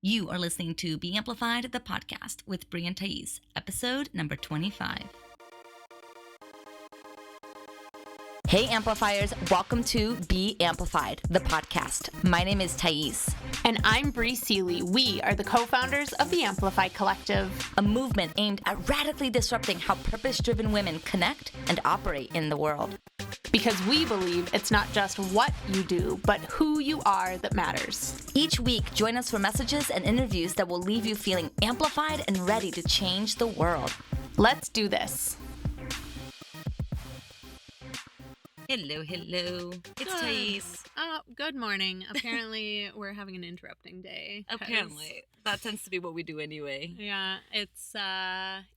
You are listening to Be Amplified, the podcast with Brie and Thais, episode number 25. Hey Amplifiers, welcome to Be Amplified, the podcast. My name is Thais. And I'm Brie Seeley. We are the co-founders of the Amplify Collective, a movement aimed at radically disrupting how purpose-driven women connect and operate in the world. Because we believe it's not just what you do, but who you are that matters. Each week, join us for messages and interviews that will leave you feeling amplified and ready to change the world. Let's do this. Hello. It's Thais. Good morning. Apparently, we're having an interrupting day. Apparently. That tends to be what we do anyway. Yeah, it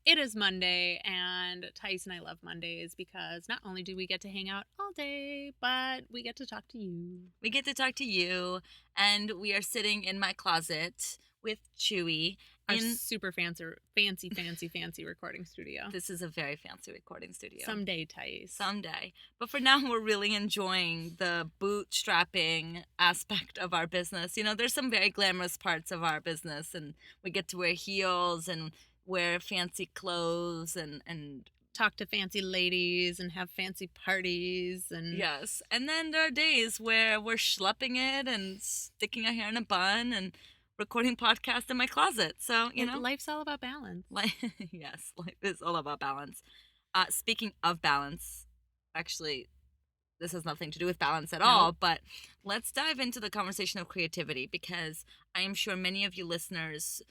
is Monday, and Thais and I love Mondays because not only do we get to hang out all day, but we get to talk to you. We get to talk to you, and we are sitting in my closet with Chewy. Our super fancy recording studio. This is a very fancy recording studio. Someday, Thais. Someday. But for now, we're really enjoying the bootstrapping aspect of our business. You know, there's some very glamorous parts of our business, and we get to wear heels and wear fancy clothes and talk to fancy ladies and have fancy parties. And yes. And then there are days where we're schlepping it and sticking our hair in a bun and recording podcast in my closet. So, you know. Life's all about balance. Yes, life is all about balance. Speaking of balance, actually, this has nothing to do with balance at all, but let's dive into the conversation of creativity, because I am sure many of you listeners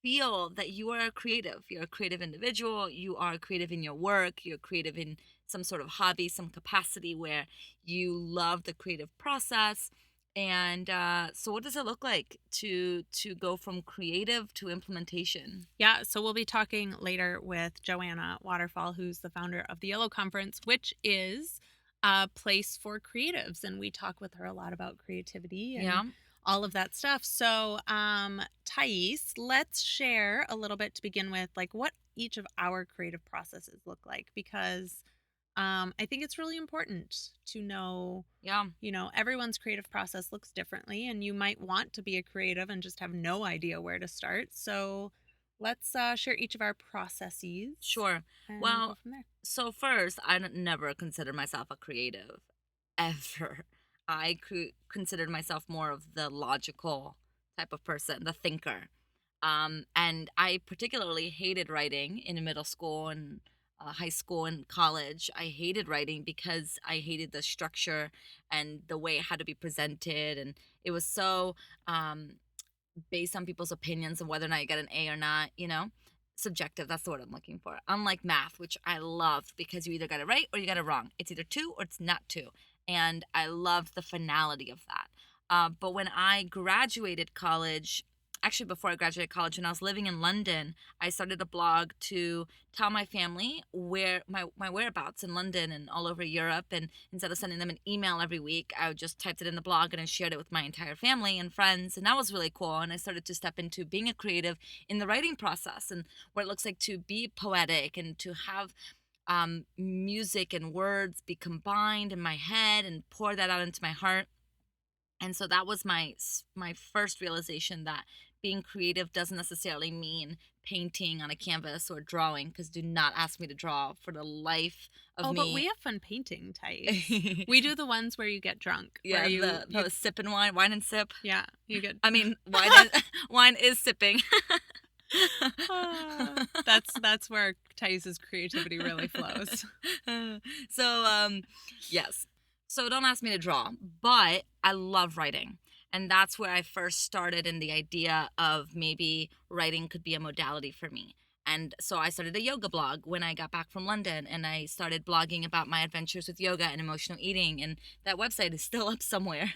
feel that you are a creative. You're a creative individual. You are creative in your work. You're creative in some sort of hobby, some capacity where you love the creative process. And so what does it look like to go from creative to implementation? Yeah, so we'll be talking later with Joanna Waterfall, who's the founder of the Yellow Conference, which is a place for creatives. And we talk with her a lot about creativity and all of that stuff. So, Thais, let's share a little bit to begin with, like what each of our creative processes look like, because I think it's really important to know, everyone's creative process looks differently, and you might want to be a creative and just have no idea where to start. So let's share each of our processes. Sure. Well, go from there. So first, I never considered myself a creative, ever. I considered myself more of the logical type of person, the thinker. And I particularly hated writing in middle school and high school and college. I hated writing because I hated the structure and the way it had to be presented, and it was so based on people's opinions of whether or not you get an A or not, subjective. That's the word I'm looking for. Unlike math, which I loved because you either got it right or you got it wrong. It's either 2 or it's not 2, and I loved the finality of that. But when I graduated college, actually before I graduated college, when I was living in London, I started a blog to tell my family where my whereabouts in London and all over Europe. And instead of sending them an email every week, I just typed it in the blog and I shared it with my entire family and friends. And that was really cool. And I started to step into being a creative in the writing process and what it looks like to be poetic and to have music and words be combined in my head and pour that out into my heart. And so that was my first realization that being creative doesn't necessarily mean painting on a canvas or drawing, because do not ask me to draw for the life of me. Oh, but we have fun painting, Thais. We do the ones where you get drunk. Yeah, the sip and wine and sip. Yeah, you get. I mean, wine is sipping. That's where Thais's creativity really flows. So, yes. So don't ask me to draw, but I love writing. And that's where I first started in the idea of maybe writing could be a modality for me. And so I started a yoga blog when I got back from London, and I started blogging about my adventures with yoga and emotional eating. And that website is still up somewhere.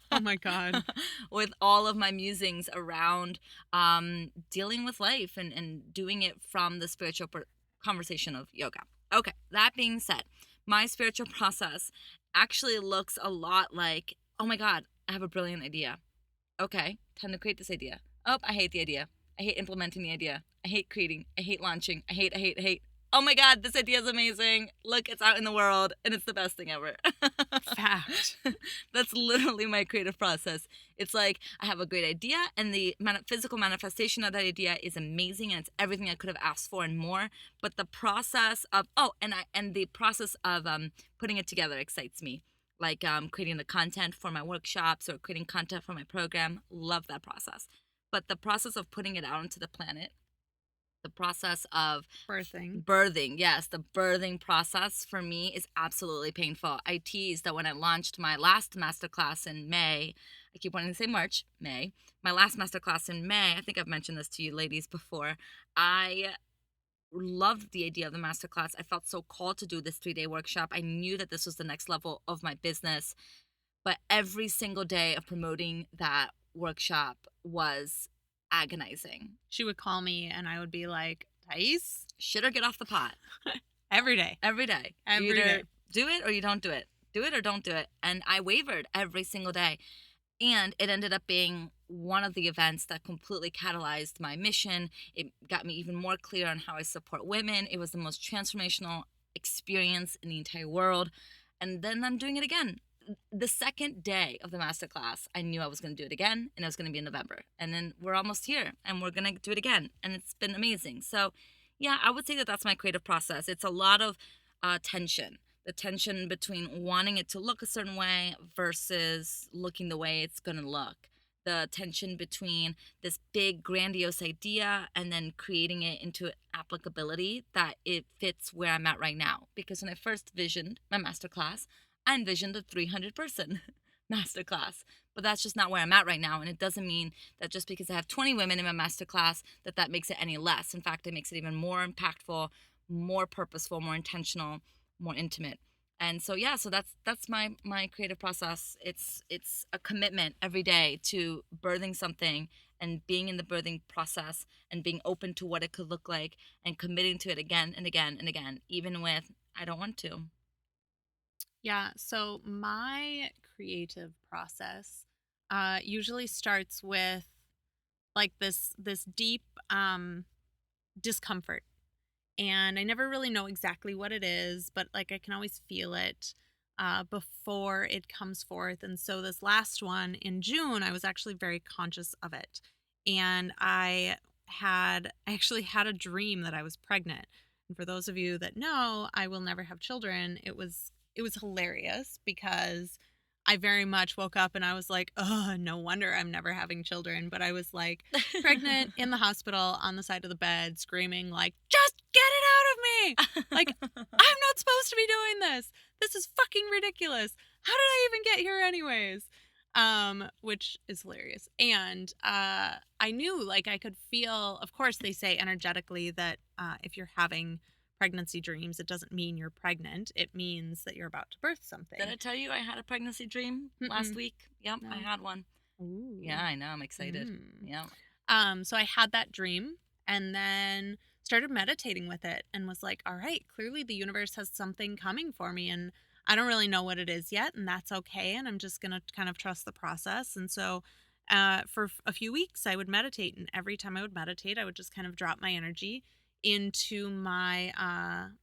Oh my God. With all of my musings around dealing with life and doing it from the spiritual conversation of yoga. Okay, that being said, my spiritual process actually looks a lot like, oh my God, I have a brilliant idea. Okay, time to create this idea. Oh, I hate the idea. I hate implementing the idea. I hate creating. I hate launching. I hate. oh my God, this idea is amazing. Look, it's out in the world and it's the best thing ever. Fact. That's literally my creative process. It's like I have a great idea and the physical manifestation of that idea is amazing and it's everything I could have asked for and more. But the process of, the process of putting it together excites me. Like creating the content for my workshops or creating content for my program. Love that process. But the process of putting it out into the planet, the process of birthing, yes, the birthing process for me is absolutely painful. I teased that when I launched my last masterclass in May, I keep wanting to say March, May, my last masterclass in May, I think I've mentioned this to you ladies before, I loved the idea of the masterclass. I felt so called to do this 3-day workshop. I knew that this was the next level of my business, but every single day of promoting that workshop was agonizing. She would call me and I would be like, Thais? Shit or get off the pot. Every day. Every day. Every you either day. do it or you don't do it. Do it or don't do it. And I wavered every single day. And it ended up being one of the events that completely catalyzed my mission. It got me even more clear on how I support women. It was the most transformational experience in the entire world. And then I'm doing it again. The second day of the masterclass, I knew I was going to do it again, and it was going to be in November. And then we're almost here, and we're going to do it again, and it's been amazing. So, yeah, I would say that that's my creative process. It's a lot of tension. The tension between wanting it to look a certain way versus looking the way it's going to look. The tension between this big, grandiose idea and then creating it into applicability that it fits where I'm at right now. Because when I first visioned my masterclass, I envisioned a 300-person masterclass, but that's just not where I'm at right now. And it doesn't mean that just because I have 20 women in my masterclass that makes it any less. In fact, it makes it even more impactful, more purposeful, more intentional, more intimate. And so, yeah, so that's my creative process. It's a commitment every day to birthing something and being in the birthing process and being open to what it could look like and committing to it again and again and again, even with I don't want to. Yeah, so my creative process usually starts with like this deep discomfort. And I never really know exactly what it is, but like I can always feel it before it comes forth. And so this last one in June, I was actually very conscious of it. And I actually had a dream that I was pregnant. And for those of you that know, I will never have children. It was hilarious because I very much woke up and I was like, oh, no wonder I'm never having children. But I was like pregnant in the hospital on the side of the bed, screaming like, just get it out of me. Like, I'm not supposed to be doing this. This is fucking ridiculous. How did I even get here anyways? Which is hilarious. And I knew like I could feel, of course they say energetically that if you're having pregnancy dreams, it doesn't mean you're pregnant. It means that you're about to birth something. Did I tell you I had a pregnancy dream last week? Yep, no. I had one. Ooh. Yeah, I know. I'm excited. Yeah. So I had that dream and then started meditating with it and was like, all right, clearly the universe has something coming for me and I don't really know what it is yet, and that's okay. And I'm just going to kind of trust the process. And so for a few weeks, I would meditate. And every time I would meditate, I would just kind of drop my energy into my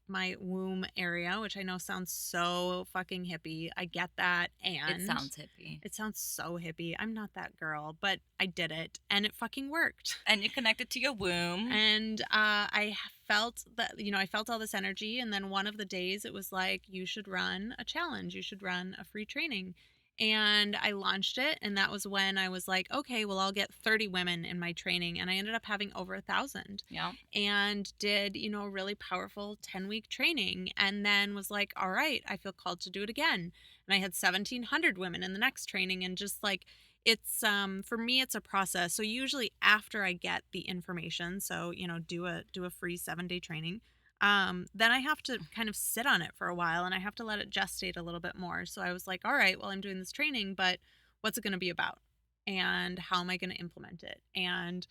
my womb area, which I know sounds so fucking hippie. I get that, and it sounds hippie. It sounds so hippie. I'm not that girl, but I did it, and it fucking worked. And you connected to your womb, and I felt that I felt all this energy, and then one of the days it was like, you should run a challenge, you should run a free training. And I launched it, and that was when I was like, okay, well, I'll get 30 women in my training. And I ended up having over 1,000. Yeah. And did, a really powerful 10-week training. And then was like, all right, I feel called to do it again. And I had 1,700 women in the next training. And just like, it's, for me, it's a process. So usually after I get the information, so, do a free 7-day training, then I have to kind of sit on it for a while and I have to let it gestate a little bit more. So I was like, all right, well, I'm doing this training, but what's it going to be about? And how am I going to implement it? And,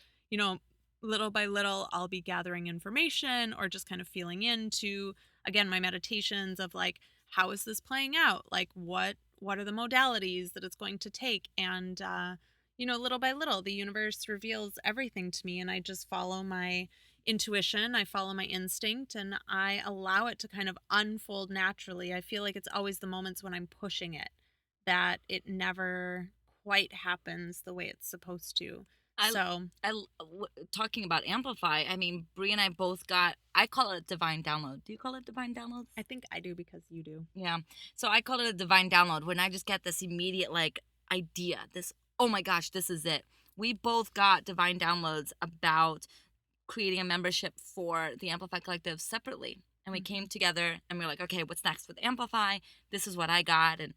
little by little, I'll be gathering information or just kind of feeling into, again, my meditations of like, how is this playing out? Like, what are the modalities that it's going to take? And, little by little, the universe reveals everything to me, and I just follow my intuition, I follow my instinct, and I allow it to kind of unfold naturally. I feel like it's always the moments when I'm pushing it that it never quite happens the way it's supposed to. I So, talking about amplify, I mean, Brie and I both got, I call it a divine download. Do you call it divine downloads? I think I do because you do. Yeah. So I call it a divine download when I just get this immediate like idea, this, oh my gosh, this is it. We both got divine downloads about creating a membership for the Amplify Collective separately. And we came together and we were like, okay, what's next with Amplify? This is what I got. And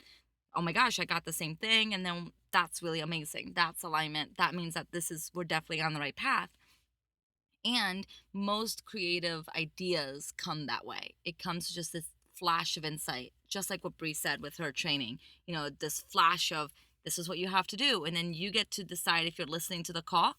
oh my gosh, I got the same thing. And then that's really amazing. That's alignment. That means that we're definitely on the right path. And most creative ideas come that way. It comes just this flash of insight, just like what Bree said with her training. This flash of this is what you have to do. And then you get to decide if you're listening to the call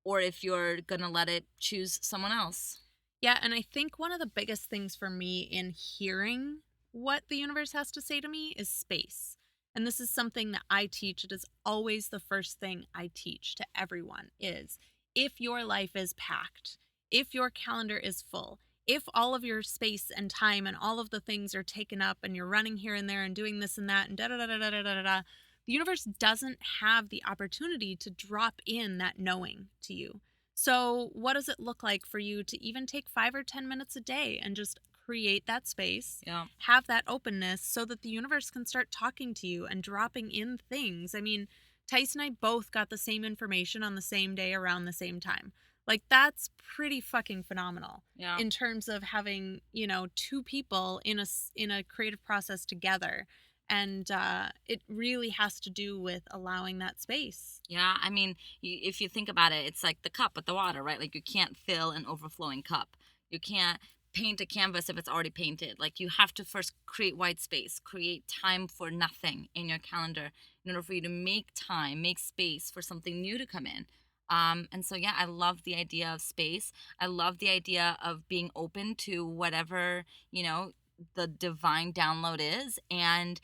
or if you're going to let it choose someone else. Yeah, and I think one of the biggest things for me in hearing what the universe has to say to me is space. And this is something that I teach. It is always the first thing I teach to everyone is if your life is packed, if your calendar is full, if all of your space and time and all of the things are taken up and you're running here and there and doing this and that and da da da da da da da da, the universe doesn't have the opportunity to drop in that knowing to you. So, what does it look like for you to even take 5 or 10 minutes a day and just create that space, have that openness so that the universe can start talking to you and dropping in things? I mean, Tice and I both got the same information on the same day around the same time. Like, that's pretty fucking phenomenal in terms of having, two people in a creative process together. And it really has to do with allowing that space. Yeah, I mean, if you think about it, it's like the cup with the water, right? Like you can't fill an overflowing cup. You can't paint a canvas if it's already painted. Like you have to first create white space, create time for nothing in your calendar in order for you to make time, make space for something new to come in. And so, yeah, I love the idea of space. I love the idea of being open to whatever, the divine download is. And,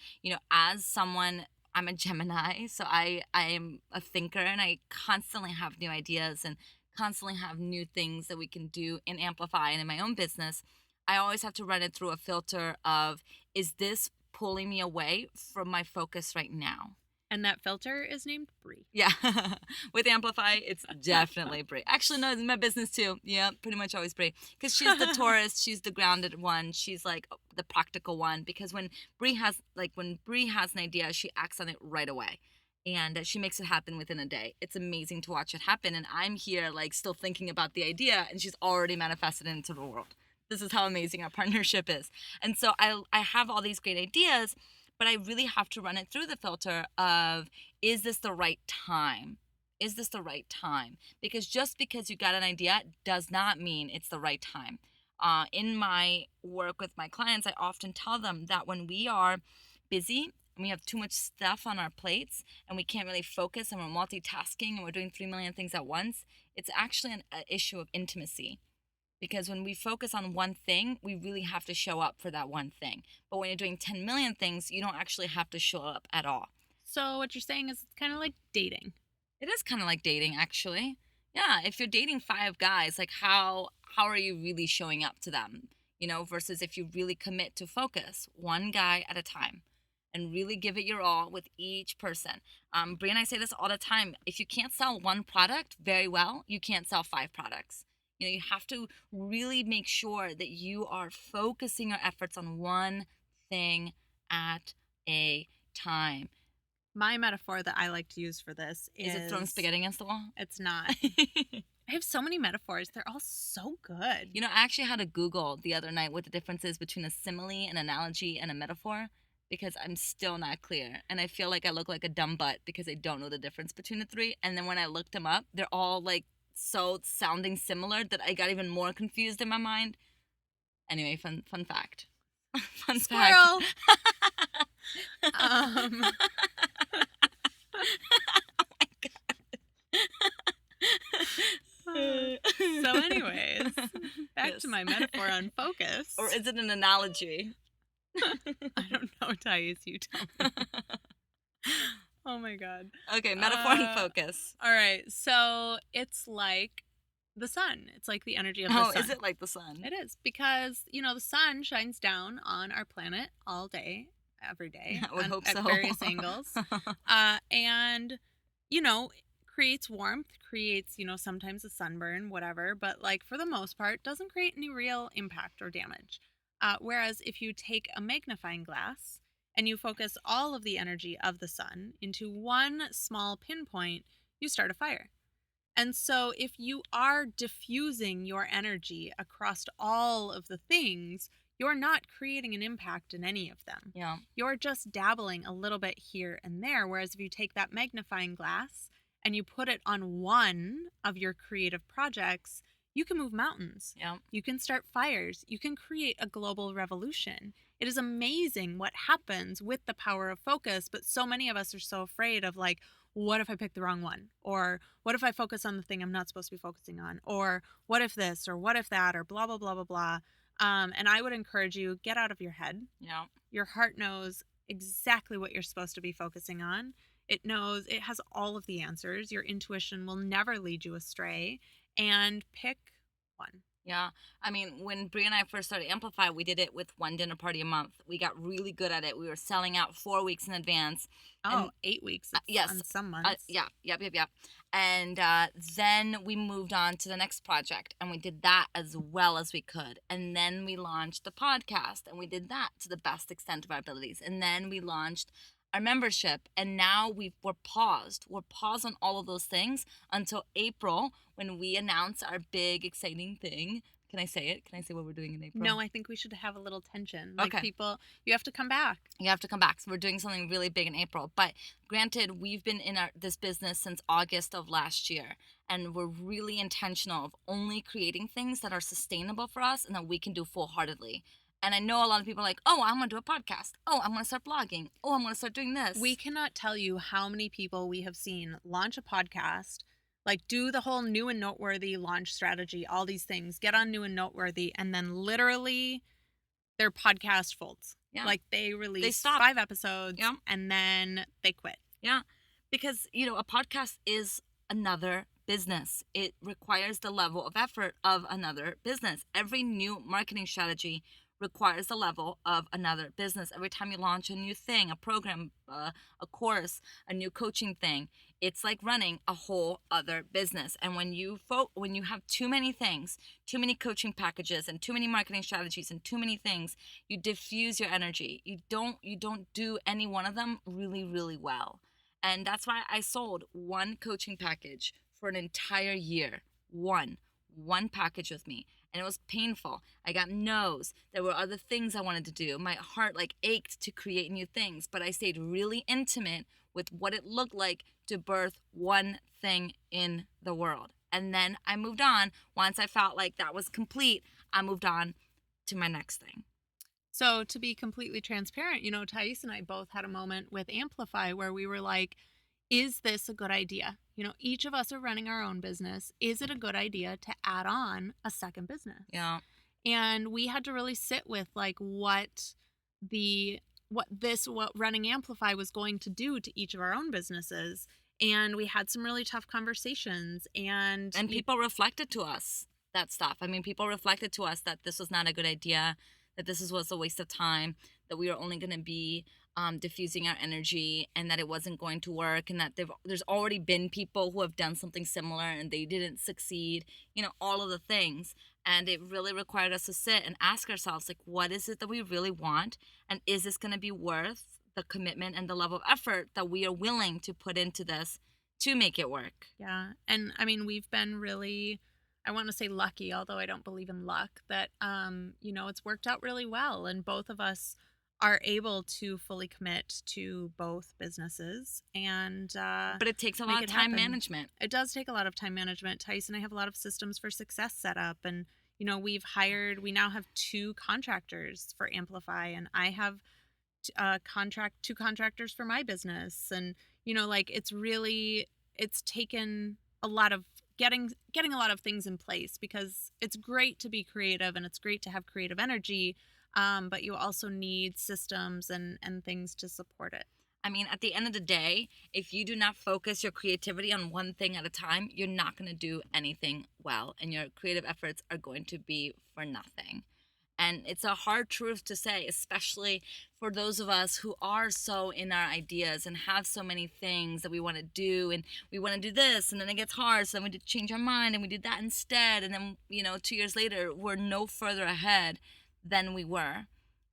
as someone, I'm a Gemini, so I am a thinker and I constantly have new ideas and constantly have new things that we can do in Amplify and in my own business. I always have to run it through a filter of, is this pulling me away from my focus right now? And that filter is named Brie. Yeah. With Amplify, it's definitely Brie. Actually, no, it's my business too. Yeah, pretty much always Brie. Because she's the Taurus, she's the grounded one. She's like the practical one. Because when Brie has an idea, she acts on it right away. And she makes it happen within a day. It's amazing to watch it happen. And I'm here like still thinking about the idea and she's already manifested it into the world. This is how amazing our partnership is. And so I have all these great ideas, but I really have to run it through the filter of, is this the right time? Is this the right time? Because just because you got an idea does not mean it's the right time. In my work with my clients, I often tell them that when we are busy and we have too much stuff on our plates and we can't really focus and we're multitasking and we're doing 3 million things at once, it's actually an issue of intimacy. Because when we focus on one thing, we really have to show up for that one thing. But when you're doing 10 million things, you don't actually have to show up at all. So what you're saying is it's kind of like dating. It is kind of like dating, actually. Yeah, if you're dating 5 guys, like how are you really showing up to them? Versus if you really commit to focus one guy at a time and really give it your all with each person. Brie and I say this all the time. If you can't sell one product very well, you can't sell 5 products. You have to really make sure that you are focusing your efforts on one thing at a time. My metaphor that I like to use for this is it throwing spaghetti against the wall? It's not. I have so many metaphors. They're all so good. I actually had to Google the other night what the difference is between a simile, an analogy, and a metaphor because I'm still not clear. And I feel like I look like a dumb butt because I don't know the difference between the 3. And then when I looked them up, they're all like so sounding similar that I got even more confused in my mind. Anyway, fun fact. Fun Squirrel. Fact. Oh my god. So anyways, back to my metaphor on focus. Or is it an analogy? I don't know, Thais, you tell me. Oh my God. Okay, metaphor and focus. All right. So it's like the sun. It's like the energy of the Oh, sun. is it like the sun? It is because, the sun shines down on our planet all day, every day, I would hope at so. various angles. And, you know, creates warmth, creates, sometimes a sunburn, whatever, but like for the most part, doesn't create any real impact or damage. Whereas if you take a magnifying glass and you focus all of the energy of the sun into one small pinpoint, you start a fire. And so, if you are diffusing your energy across all of the things, you're not creating an impact in any of them. Yeah. You're just dabbling a little bit here and there. Whereas, if you take that magnifying glass and you put it on one of your creative projects, you can move mountains. Yeah. You can start fires. You can create a global revolution. It is amazing what happens with the power of focus. But so many of us are so afraid of, like, what if I pick the wrong one? Or what if I focus on the thing I'm not supposed to be focusing on? Or what if this? Or what if that? Or blah, blah, blah, blah, blah. And I would encourage you, get out of your head. Yeah. Your heart knows exactly what you're supposed to be focusing on. It knows, it has all of the answers. Your intuition will never lead you astray. And pick one. Yeah. I mean, when Brie and I first started Amplify, we did it with one dinner party a month. We got really good at it. We were selling out 4 weeks in advance. Oh, 8 weeks. Yes. On some months. Yeah. Yep. And then we moved on to the next project and we did that as well as we could. And then we launched the podcast and we did that to the best extent of our abilities. And then we launched our membership, and now we're paused. We're paused on all of those things until April, when we announce our big exciting thing. Can I say it? Can I say what we're doing in April? No, I think we should have a little tension. Like, Okay. people, you have to come back. You have to come back. So we're doing something really big in April. But granted, we've been in this business since August of last year, and we're really intentional of only creating things that are sustainable for us and that we can do full-heartedly. And I know a lot of people are like, oh, I'm going to do a podcast. Oh, I'm going to start blogging. Oh, I'm going to start doing this. We cannot tell you how many people we have seen launch a podcast, like do the whole new and noteworthy launch strategy, all these things, get on new and noteworthy, and then literally their podcast folds. Yeah. Like they release They stop. 5 episodes, Yeah. and then they quit. Yeah. Because, a podcast is another business. It requires the level of effort of another business. Every new marketing strategy requires the level of another business. Every time you launch a new thing, a program, a course, a new coaching thing, it's like running a whole other business. And when you have too many things, too many coaching packages and too many marketing strategies and too many things, you diffuse your energy. You don't do any one of them really, really well. And that's why I sold one coaching package for an entire year. One package with me. And it was painful. I got no's. There were other things I wanted to do. My heart ached to create new things, but I stayed really intimate with what it looked like to birth one thing in the world. And then I moved on. Once I felt like that was complete, I moved on to my next thing. So to be completely transparent, Thais and I both had a moment with Amplify where we were like, is this a good idea? Each of us are running our own business. Is it a good idea to add on a second business? Yeah. And we had to really sit with what running Amplify was going to do to each of our own businesses. And we had some really tough conversations, and people reflected to us that stuff. I mean, people reflected to us that this was not a good idea, that this was a waste of time, that we were only going to be diffusing our energy, and that it wasn't going to work, and that there's already been people who have done something similar and they didn't succeed, all of the things. And it really required us to sit and ask ourselves, what is it that we really want? And is this going to be worth the commitment and the level of effort that we are willing to put into this to make it work? Yeah. And I mean, we've been really, I want to say lucky, although I don't believe in luck, that, it's worked out really well. And both of us are able to fully commit to both businesses. And but it takes a lot of time management. It does take a lot of time management. Tyson and I have a lot of systems for success set up, and we now have 2 contractors for Amplify, and I have 2 contractors for my business. And it's taken a lot of getting a lot of things in place, because it's great to be creative and it's great to have creative energy. But you also need systems and things to support it. I mean, at the end of the day, if you do not focus your creativity on one thing at a time, you're not going to do anything well, and your creative efforts are going to be for nothing. And it's a hard truth to say, especially for those of us who are so in our ideas and have so many things that we want to do. And we want to do this, and then it gets hard. So then we change our mind and we do that instead. And then, 2 years later, we're no further ahead than we were.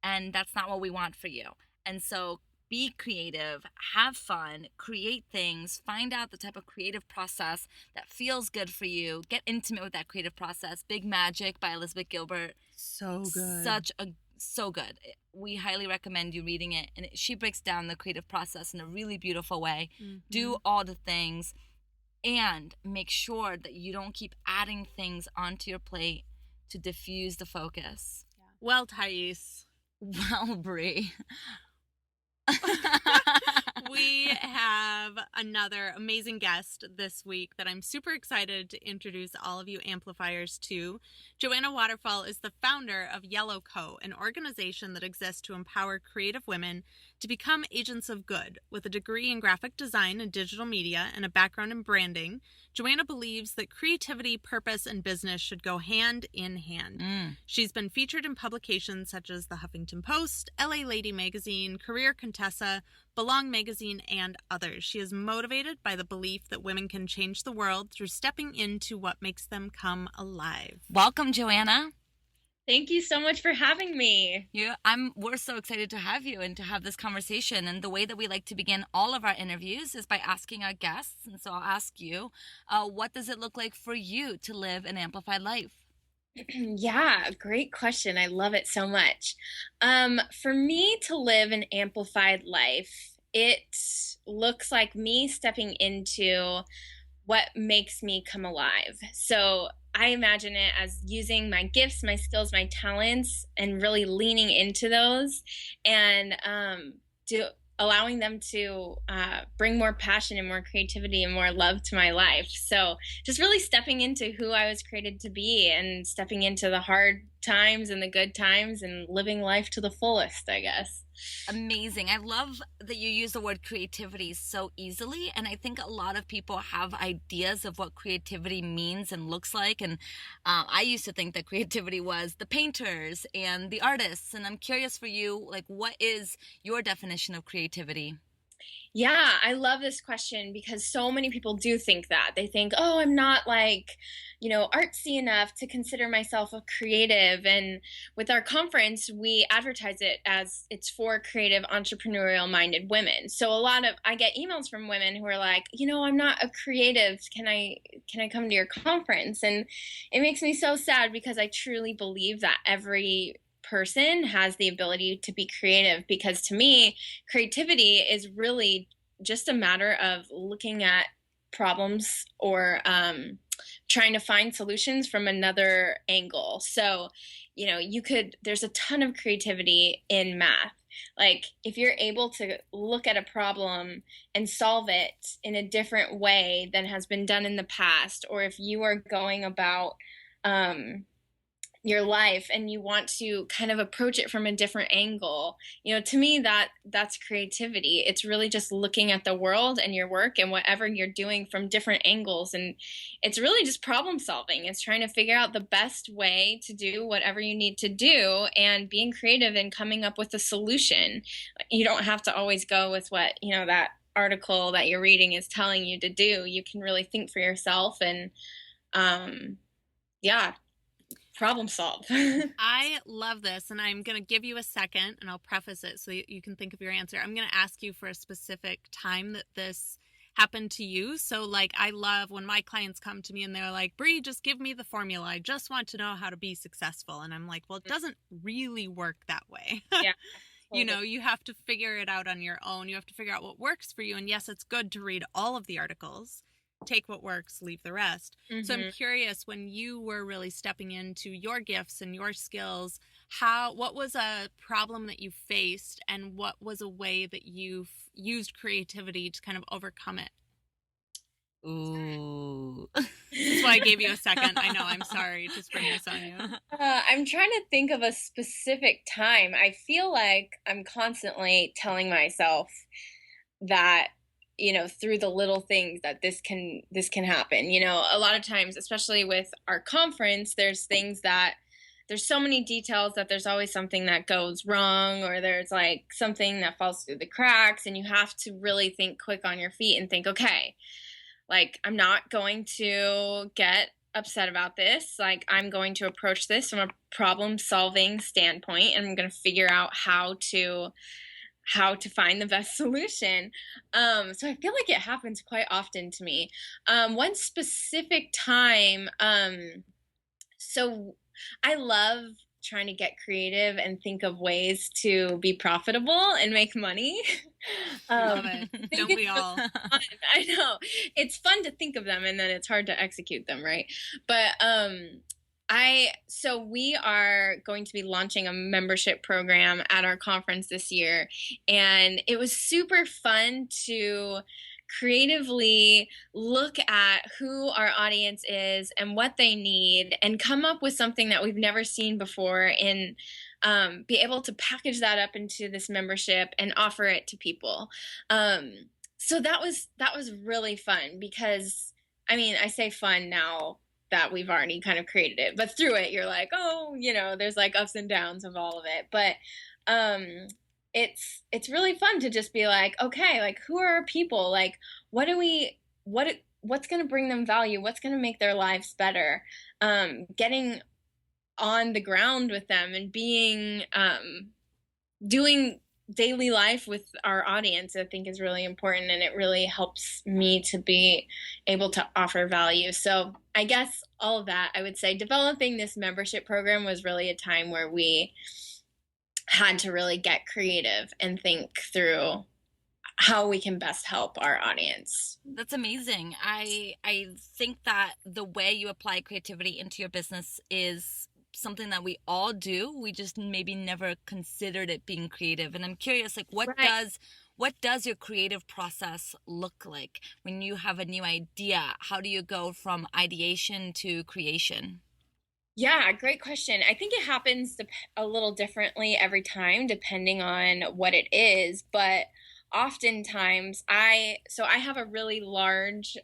And that's not what we want for you. And so be creative, have fun, create things, find out the type of creative process that feels good for you. Get intimate with that creative process. Big Magic by Elizabeth Gilbert. So good. So good. We highly recommend you reading it. And she breaks down the creative process in a really beautiful way. Mm-hmm. Do all the things and make sure that you don't keep adding things onto your plate to diffuse the focus. Yeah. Well, Thais. Well, Brie. We have another amazing guest this week that I'm super excited to introduce all of you amplifiers to. Joanna Waterfall is the founder of Yellow Co., an organization that exists to empower creative women to become agents of good. With a degree in graphic design and digital media and a background in branding, Joanna believes that creativity, purpose, and business should go hand in hand. She's been featured in publications such as the Huffington Post, LA Lady Magazine, Career Contessa, Belong Magazine, and others. She is motivated by the belief that women can change the world through stepping into what makes them come alive. Welcome, Joanna. Thank you so much for having me. We're so excited to have you and to have this conversation. And the way that we like to begin all of our interviews is by asking our guests. And so I'll ask you, what does it look like for you to live an amplified life? Yeah, great question. I love it so much. For me to live an amplified life, it looks like me stepping into what makes me come alive. So I imagine it as using my gifts, my skills, my talents, and really leaning into those and allowing them to bring more passion and more creativity and more love to my life. So just really stepping into who I was created to be and stepping into the hard times and the good times and living life to the fullest, I guess. Amazing. I love that you use the word creativity so easily. And I think a lot of people have ideas of what creativity means and looks like. And I used to think that creativity was the painters and the artists. And I'm curious for you, like, what is your definition of creativity? Yeah, I love this question because so many people do think that. They think, oh, I'm not artsy enough to consider myself a creative. And with our conference, we advertise it as it's for creative, entrepreneurial minded women. So I get emails from women who are like, I'm not a creative. Can I come to your conference? And it makes me so sad because I truly believe that every person has the ability to be creative, because to me, creativity is really just a matter of looking at problems or trying to find solutions from another angle. So, there's a ton of creativity in math. Like, if you're able to look at a problem and solve it in a different way than has been done in the past, or if you are going about your life and you want to kind of approach it from a different angle, to me, that's creativity. It's really just looking at the world and your work and whatever you're doing from different angles. And it's really just problem solving. It's trying to figure out the best way to do whatever you need to do and being creative and coming up with a solution. You don't have to always go with what, that article that you're reading is telling you to do. You can really think for yourself and, problem solve. I love this, and I'm going to give you a second, and I'll preface it so you can think of your answer. I'm going to ask you for a specific time that this happened to you. So, I love when my clients come to me and they're like, Brie, just give me the formula. I just want to know how to be successful. And I'm like, well, it doesn't really work that way. Yeah. You have to figure it out on your own. You have to figure out what works for you. And yes, it's good to read all of the articles. Take what works, leave the rest. Mm-hmm. So I'm curious, when you were really stepping into your gifts and your skills, what was a problem that you faced, and what was a way that you used creativity to kind of overcome it? Ooh. This is why I gave you a second. I know, I'm sorry to spring this on you. I'm trying to think of a specific time. I feel like I'm constantly telling myself, that, through the little things that this can happen. A lot of times, especially with our conference, there's so many details that there's always something that goes wrong, or there's like something that falls through the cracks, and you have to really think quick on your feet and think, okay, like, I'm not going to get upset about this. Like, I'm going to approach this from a problem solving standpoint, and I'm going to figure out how to find the best solution. So I feel like it happens quite often to me. One specific time, so I love trying to get creative and think of ways to be profitable and make money. Love it. Don't we all? I know. It's fun to think of them, and then it's hard to execute them, right? But so we are going to be launching a membership program at our conference this year, and it was super fun to creatively look at who our audience is and what they need, and come up with something that we've never seen before, and be able to package that up into this membership and offer it to people. So that was really fun, because I say fun now that we've already kind of created it, but through it you're like, oh, there's like ups and downs of all of it. But it's really fun to just be like, okay, like, who are our people? Like, what's going to bring them value? What's going to make their lives better? Getting on the ground with them and being, doing daily life with our audience, I think is really important, and it really helps me to be able to offer value. So I guess all of that, I would say developing this membership program was really a time where we had to really get creative and think through how we can best help our audience. That's amazing. I think that the way you apply creativity into your business is something that we all do. We just maybe never considered it being creative. And I'm curious, like, what does your creative process look like when you have a new idea? How do you go from ideation to creation? Yeah, great question. I think it happens a little differently every time, depending on what it is. But oftentimes, I have a really large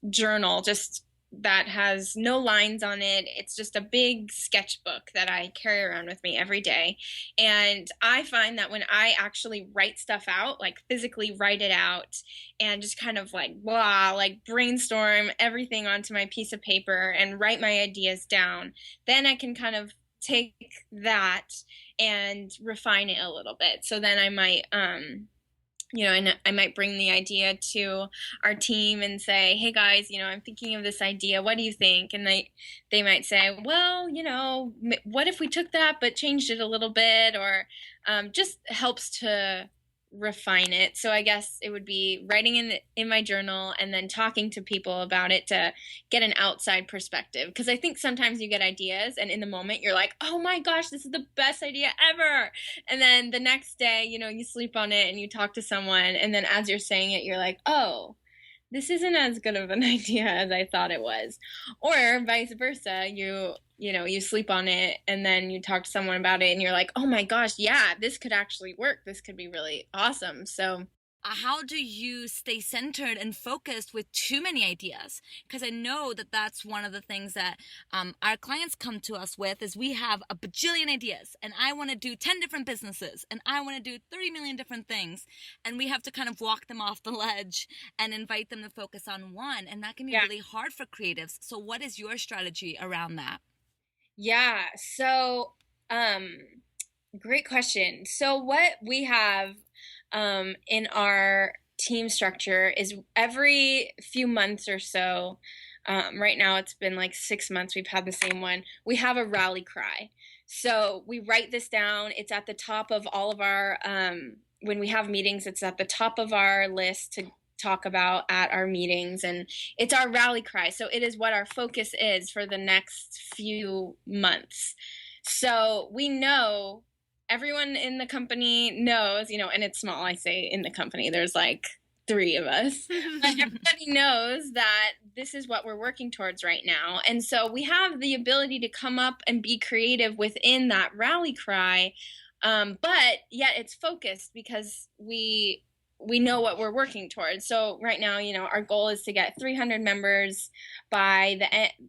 journal, just that has no lines on it. It's just a big sketchbook that I carry around with me every day. And I find that when I actually write stuff out, like physically write it out, and just kind of like brainstorm everything onto my piece of paper and write my ideas down, then I can kind of take that and refine it a little bit. So then I might and I might bring the idea to our team and say, hey guys, I'm thinking of this idea. What do you think? And they might say, well, what if we took that but changed it a little bit, or just helps to refine it. So I guess it would be writing in my journal and then talking to people about it to get an outside perspective. Because I think sometimes you get ideas and in the moment you're like, oh my gosh, this is the best idea ever. And then the next day, you sleep on it and you talk to someone, and then as you're saying it, you're like, oh, this isn't as good of an idea as I thought it was. Or vice versa, you sleep on it and then you talk to someone about it and you're like, oh my gosh, yeah, this could actually work. This could be really awesome. So how do you stay centered and focused with too many ideas? Because I know that that's one of the things that our clients come to us with is we have a bajillion ideas, and I want to do 10 different businesses, and I want to do 30 million different things, and we have to kind of walk them off the ledge and invite them to focus on one, and that can be really hard for creatives. So what is your strategy around that? Yeah, so great question. So what we have in our team structure is every few months or so, right now it's been like 6 months we've had the same one, we have a rally cry. So we write this down. It's at the top of all of our, when we have meetings, it's at the top of our list to talk about at our meetings, and it's our rally cry. So it is what our focus is for the next few months. So we know, everyone in the company knows, and it's small. I say in the company, there's like 3 of us. Everybody knows that this is what we're working towards right now. And so we have the ability to come up and be creative within that rally cry. But yet it's focused because we we know what we're working towards. So right now, our goal is to get 300 members by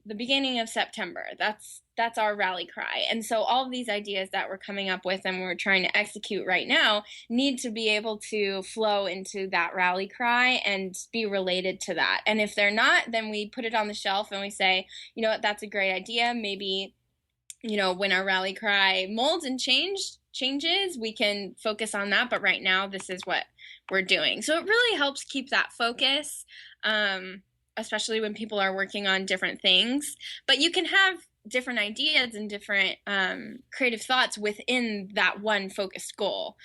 the beginning of September. That's our rally cry. And so all of these ideas that we're coming up with and we're trying to execute right now need to be able to flow into that rally cry and be related to that. And if they're not, then we put it on the shelf and we say, you know what, that's a great idea. Maybe, when our rally cry molds and changes, we can focus on that. But right now, this is what we're doing. So it really helps keep that focus, especially when people are working on different things. But you can have different ideas and different creative thoughts within that one focused goal.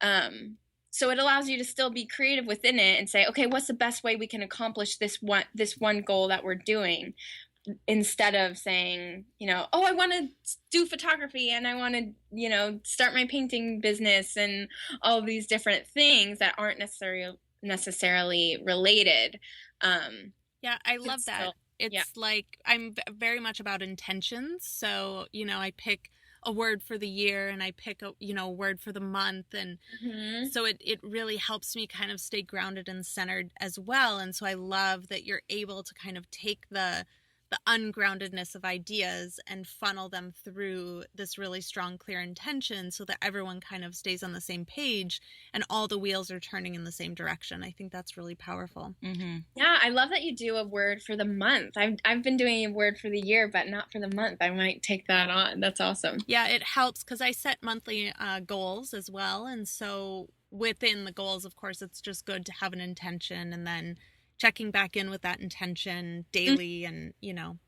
So it allows you to still be creative within it and say, okay, what's the best way we can accomplish this one goal that we're doing? Instead of saying, oh, I want to do photography and I want to, start my painting business and all these different things that aren't necessarily related. Yeah, I love that. It's like, I'm very much about intentions. So, I pick a word for the year and I pick a word for the month. And so it really helps me kind of stay grounded and centered as well. And so I love that you're able to kind of take the ungroundedness of ideas and funnel them through this really strong, clear intention so that everyone kind of stays on the same page and all the wheels are turning in the same direction. I think that's really powerful. Mm-hmm. Yeah, I love that you do a word for the month. I've been doing a word for the year, but not for the month. I might take that on. That's awesome. Yeah, it helps because I set monthly goals as well. And so within the goals, of course, it's just good to have an intention and then checking back in with that intention daily and,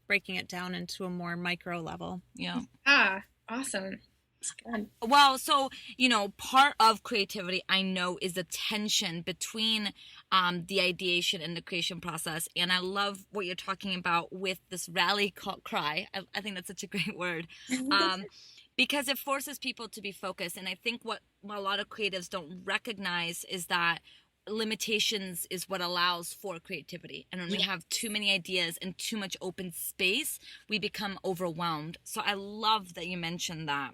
breaking it down into a more micro level. Yeah. Ah, awesome. Good. Well, so, part of creativity, I know, is the tension between the ideation and the creation process. And I love what you're talking about with this rally cry. I think that's such a great word. Because it forces people to be focused. And I think what a lot of creatives don't recognize is that limitations is what allows for creativity. And when we have too many ideas and too much open space, we become overwhelmed. So I love that you mentioned that.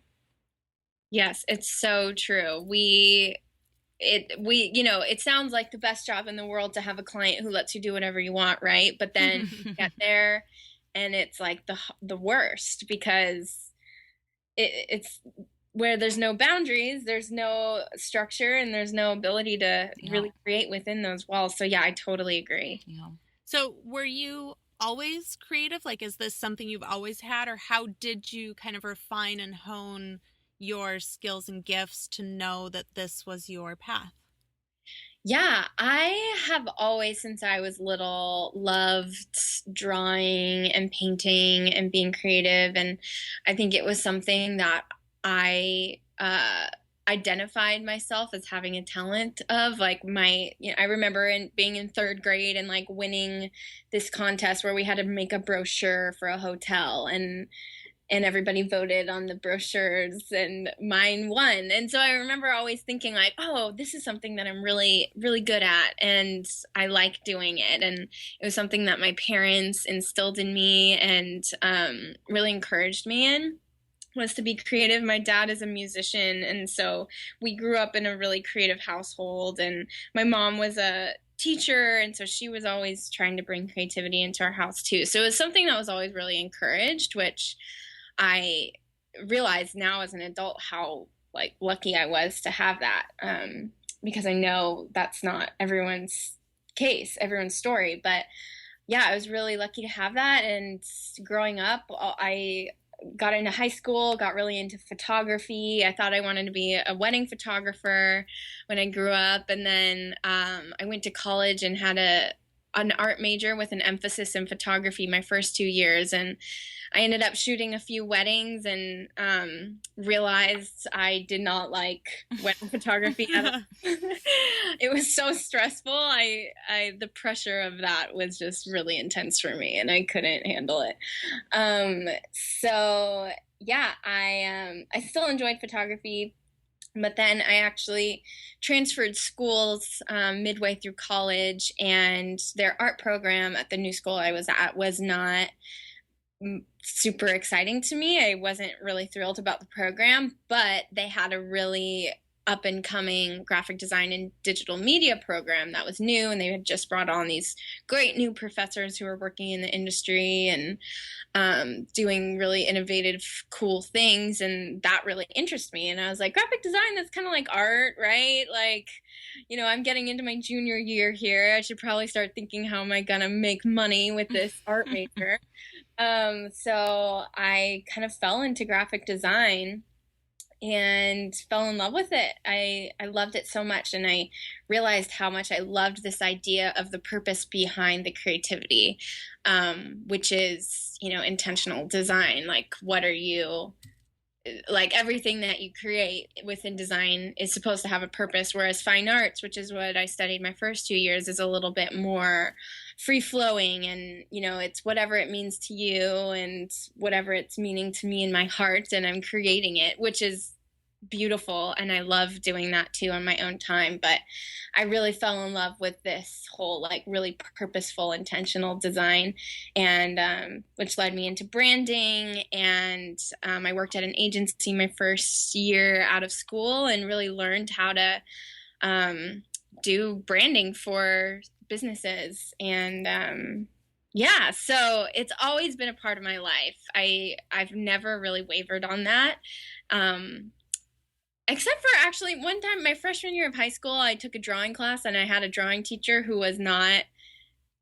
Yes, it's so true. It sounds like the best job in the world to have a client who lets you do whatever you want, right? But then you get there and it's like the worst because it's where there's no boundaries, there's no structure, and there's no ability to really create within those walls. So yeah, I totally agree. Yeah. So were you always creative? Like, is this something you've always had, or how did you kind of refine and hone your skills and gifts to know that this was your path? Yeah, I have always, since I was little, loved drawing and painting and being creative. And I think it was something that I identified myself as having a talent of. Like I remember being in third grade and like winning this contest where we had to make a brochure for a hotel and everybody voted on the brochures and mine won. And so I remember always thinking like, oh, this is something that I'm really, really good at. And I like doing it. And it was something that my parents instilled in me and really encouraged me in, was to be creative. My dad is a musician. And so we grew up in a really creative household. And my mom was a teacher. And so she was always trying to bring creativity into our house too. So it was something that was always really encouraged, which I realize now as an adult how like lucky I was to have that, because I know that's not everyone's case, everyone's story. But yeah, I was really lucky to have that. And growing up, I got into high school, got really into photography. I thought I wanted to be a wedding photographer when I grew up. And then I went to college and had an art major with an emphasis in photography my first 2 years. And I ended up shooting a few weddings and realized I did not like wedding photography at all. It was so stressful. The pressure of that was just really intense for me, and I couldn't handle it. So yeah, I still enjoyed photography. But then I actually transferred schools midway through college, and their art program at the new school I was at was not super exciting to me. I wasn't really thrilled about the program, but they had a really up and coming graphic design and digital media program that was new, and they had just brought on these great new professors who were working in the industry and doing really innovative, cool things, and that really interested me. And I was like, graphic design, that's kind of like art, right? Like, I'm getting into my junior year here. I should probably start thinking, how am I gonna make money with this art major? So I kind of fell into graphic design and fell in love with it. I loved it so much, and I realized how much I loved this idea of the purpose behind the creativity, which is, intentional design. Like, what are you, like, everything that you create within design is supposed to have a purpose, whereas fine arts, which is what I studied my first 2 years, is a little bit more free flowing, and it's whatever it means to you and whatever it's meaning to me in my heart, and I'm creating it, which is beautiful, and I love doing that too on my own time. But I really fell in love with this whole, like, really purposeful, intentional design, and which led me into branding. And I worked at an agency my first year out of school and really learned how to do branding for businesses. And yeah, so it's always been a part of my life. I've never really wavered on that. Except for, actually, one time, my freshman year of high school, I took a drawing class, and I had a drawing teacher who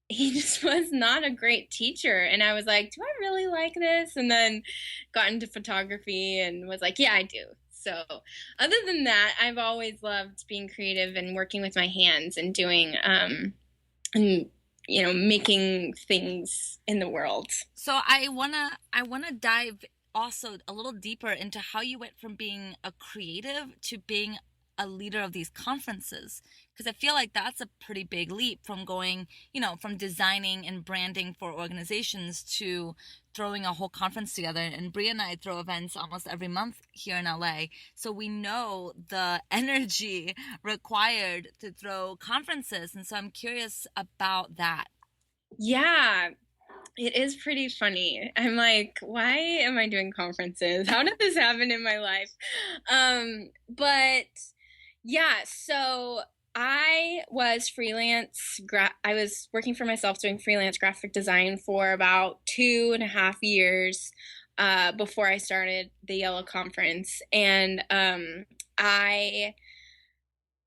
he just was not a great teacher. And I was like, do I really like this? And then got into photography and was like, yeah, I do. So other than that, I've always loved being creative and working with my hands and doing, and, making things in the world. So I wanna dive also a little deeper into how you went from being a creative to being a leader of these conferences, because I feel like that's a pretty big leap from going, from designing and branding for organizations to throwing a whole conference together. And Bria and I throw events almost every month here in LA, so we know the energy required to throw conferences. And so I'm curious about that. Yeah, it is pretty funny. I'm like, why am I doing conferences? How did this happen in my life? But yeah, so I was I was working for myself doing freelance graphic design for about 2.5 years before I started the Yellow Conference. And I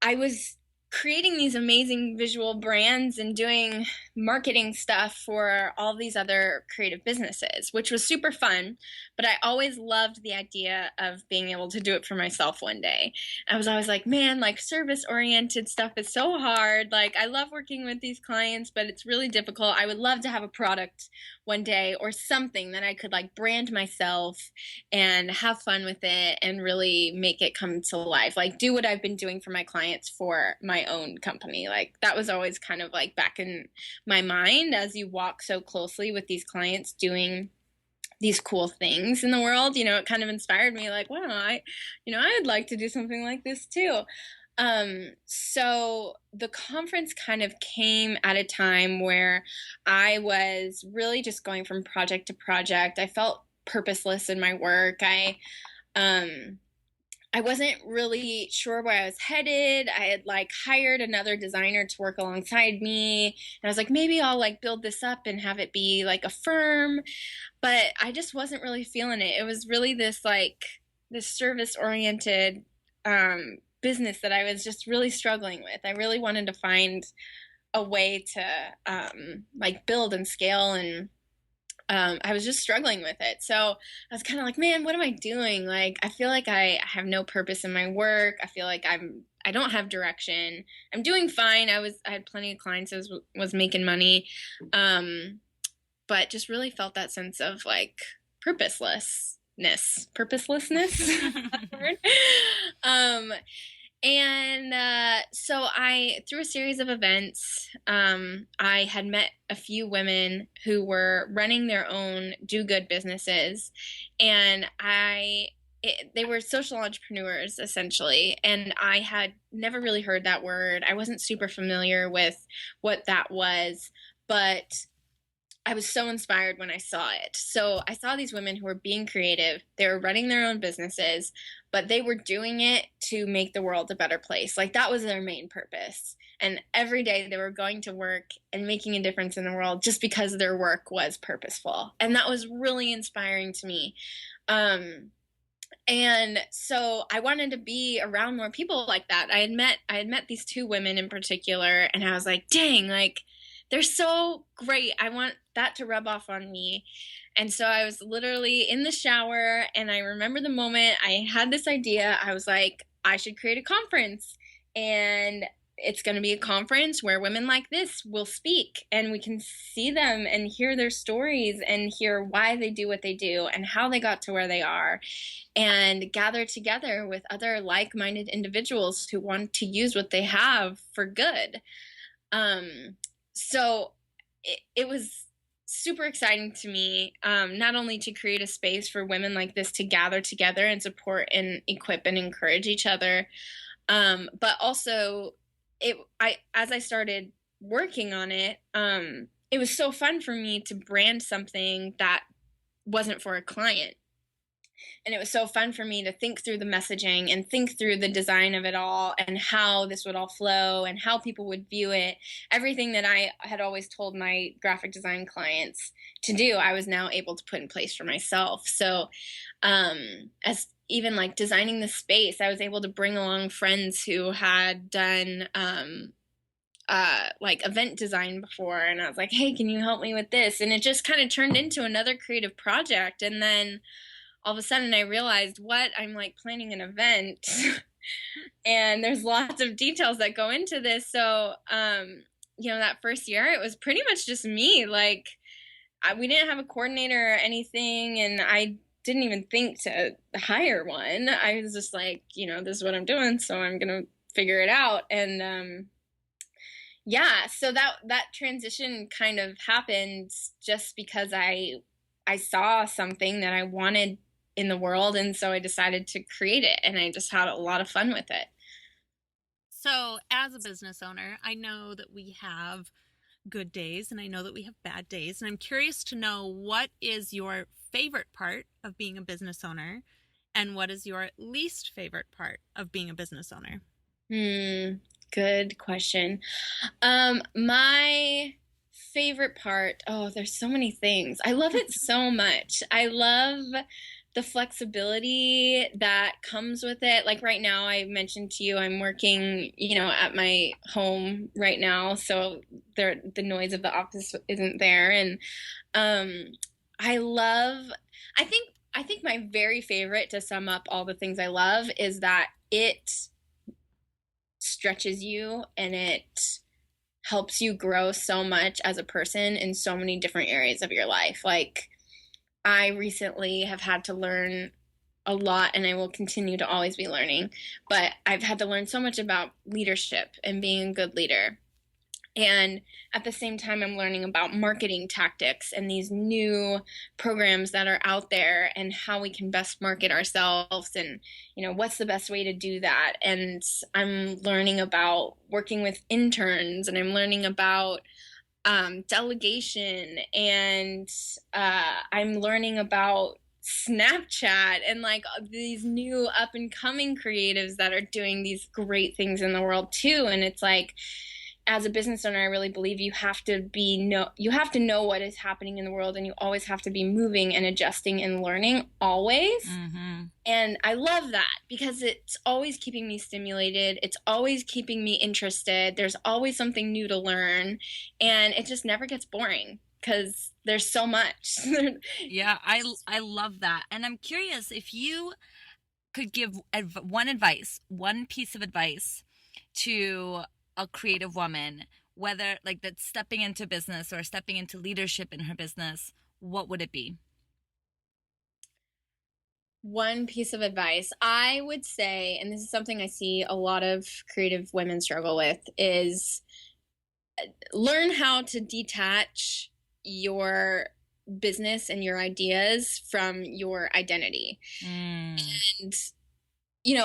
was creating these amazing visual brands and doing marketing stuff for all these other creative businesses, which was super fun. But I always loved the idea of being able to do it for myself one day. I was always like, man, like, service-oriented stuff is so hard. Like, I love working with these clients, but it's really difficult. I would love to have a product one day or something that I could, like, brand myself and have fun with it and really make it come to life. Like, do what I've been doing for my clients for my own company. Like, that was always kind of like back in my mind as you walk so closely with these clients doing these cool things in the world. It kind of inspired me, like, wow, I'd like to do something like this too. So the conference kind of came at a time where I was really just going from project to project. I felt purposeless in my work. I wasn't really sure where I was headed. I had, like, hired another designer to work alongside me. And I was like, maybe I'll, like, build this up and have it be like a firm. But I just wasn't really feeling it. It was really this service-oriented business that I was just really struggling with. I really wanted to find a way to like, build and scale, and I was just struggling with it. So I was kind of like, man, what am I doing? Like, I feel like I have no purpose in my work. I feel like I don't have direction. I'm doing fine. I had plenty of clients. I was making money. But just really felt that sense of, like, purposelessness. So through a series of events, I had met a few women who were running their own do-good businesses, and they were social entrepreneurs, essentially, and I had never really heard that word. I wasn't super familiar with what that was, but I was so inspired when I saw it. So I saw these women who were being creative. They were running their own businesses, but they were doing it to make the world a better place. Like that was their main purpose. And every day they were going to work and making a difference in the world just because their work was purposeful. And that was really inspiring to me. And so I wanted to be around more people like that. I had met these two women in particular, and I was like, dang, like they're so great. I want that to rub off on me. And so I was literally in the shower, and I remember the moment I had this idea. I was like, I should create a conference, and it's going to be a conference where women like this will speak, and we can see them and hear their stories and hear why they do what they do and how they got to where they are, and gather together with other like-minded individuals who want to use what they have for good. So it was super exciting to me, not only to create a space for women like this to gather together and support and equip and encourage each other, but also as I started working on it, it was so fun for me to brand something that wasn't for a client. And it was so fun for me to think through the messaging and think through the design of it all and how this would all flow and how people would view it. Everything that I had always told my graphic design clients to do, I was now able to put in place for myself. So as even like designing the space, I was able to bring along friends who had done like event design before, and I was like, hey, can you help me with this? And it just kind of turned into another creative project. And then all of a sudden I realized, what, I'm like planning an event and there's lots of details that go into this. So you know, that first year it was pretty much just me. Like we didn't have a coordinator or anything, and I didn't even think to hire one. I was just like, you know, this is what I'm doing, so I'm gonna figure it out. And yeah, so that transition kind of happened just because I saw something that I wanted in the world, and so I decided to create it, and I just had a lot of fun with it. So as a business owner, I know that we have good days and I know that we have bad days, and I'm curious to know, what is your favorite part of being a business owner and what is your least favorite part of being a business owner? Good question. My favorite part, oh, there's so many things. I love it so much. I love the flexibility that comes with it. Like right now, I mentioned to you, I'm working, you know, at my home right now, so the noise of the office isn't there. And I think my very favorite, to sum up all the things I love, is that it stretches you and it helps you grow so much as a person in so many different areas of your life. Like I recently have had to learn a lot, and I will continue to always be learning, but I've had to learn so much about leadership and being a good leader. And at the same time, I'm learning about marketing tactics and these new programs that are out there and how we can best market ourselves, and, you know, what's the best way to do that. And I'm learning about working with interns, and I'm learning about delegation, and I'm learning about Snapchat and like these new up and coming creatives that are doing these great things in the world too. And it's like, as a business owner, I really believe you have to know what is happening in the world, and you always have to be moving and adjusting and learning always. Mm-hmm. And I love that because it's always keeping me stimulated. It's always keeping me interested. There's always something new to learn, and it just never gets boring because there's so much. Yeah, I love that. And I'm curious if you could give one piece of advice to a creative woman, whether like that's stepping into business or stepping into leadership in her business, what would it be? One piece of advice I would say, and this is something I see a lot of creative women struggle with, is learn how to detach your business and your ideas from your identity. And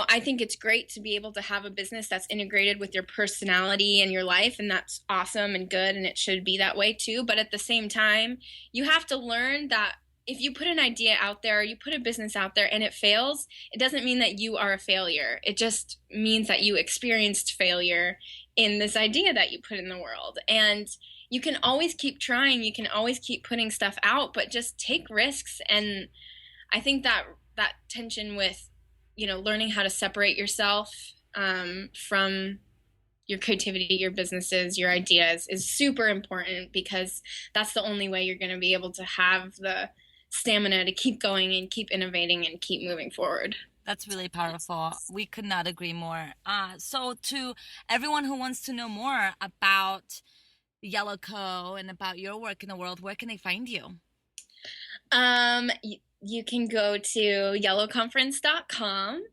I think it's great to be able to have a business that's integrated with your personality and your life, and that's awesome and good, and it should be that way too. But at the same time, you have to learn that if you put an idea out there, you put a business out there and it fails, it doesn't mean that you are a failure. It just means that you experienced failure in this idea that you put in the world. And you can always keep trying, you can always keep putting stuff out, but just take risks. And I think that tension with, learning how to separate yourself from your creativity, your businesses, your ideas is super important, because that's the only way you're going to be able to have the stamina to keep going and keep innovating and keep moving forward. That's really powerful. We could not agree more. So to everyone who wants to know more about Yellow Co. and about your work in the world, where can they find you? You can go to yellowconference.com.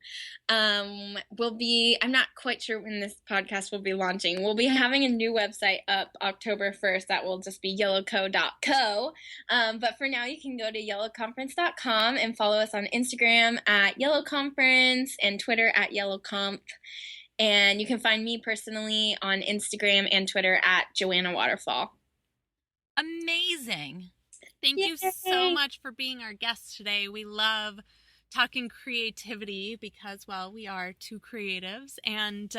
I'm not quite sure when this podcast will be launching. We'll be having a new website up October 1st that will just be yellowco.co. But for now, you can go to yellowconference.com and follow us on Instagram at yellowconference and Twitter at yellowconf. And you can find me personally on Instagram and Twitter at Joanna Waterfall. Amazing. Thank you so much for being our guest today. We love talking creativity because, well, we are two creatives, and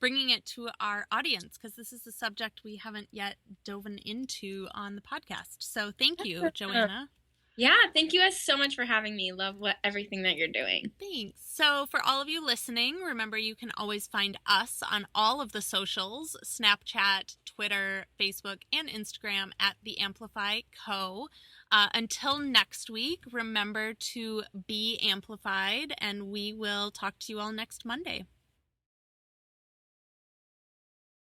bringing it to our audience, because this is a subject we haven't yet dove into on the podcast. So thank you, Joanna. Yeah, thank you guys so much for having me. Love everything that you're doing. Thanks. So for all of you listening, remember you can always find us on all of the socials, Snapchat, Twitter, Facebook, and Instagram at The Amplify Co. Until next week, remember to be amplified, and we will talk to you all next Monday.